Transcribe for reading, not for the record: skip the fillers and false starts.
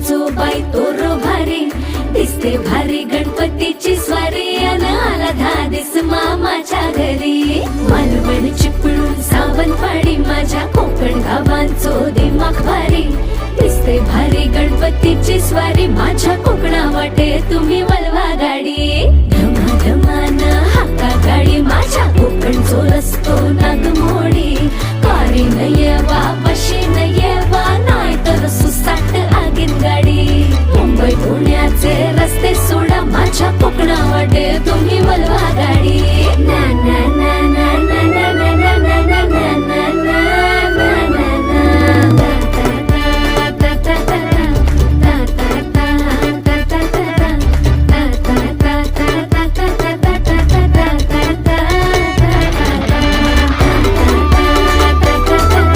गावांचो बाई तोर भारी दिसते भारी गणपतीची स्वारी अन आला धादिस मामाच्या घरी मालवण चिपळूण सावंतवाडी माझ्या कोकण गावांचो दिमाग भारी दिसते भारी गणपतीची स्वारी माझ्या कोकणा वाटे तुम्ही वलवा गाडी धमाधमान हाका गाडी माझ्या कोकणचो रस्तो नागमोडी कारी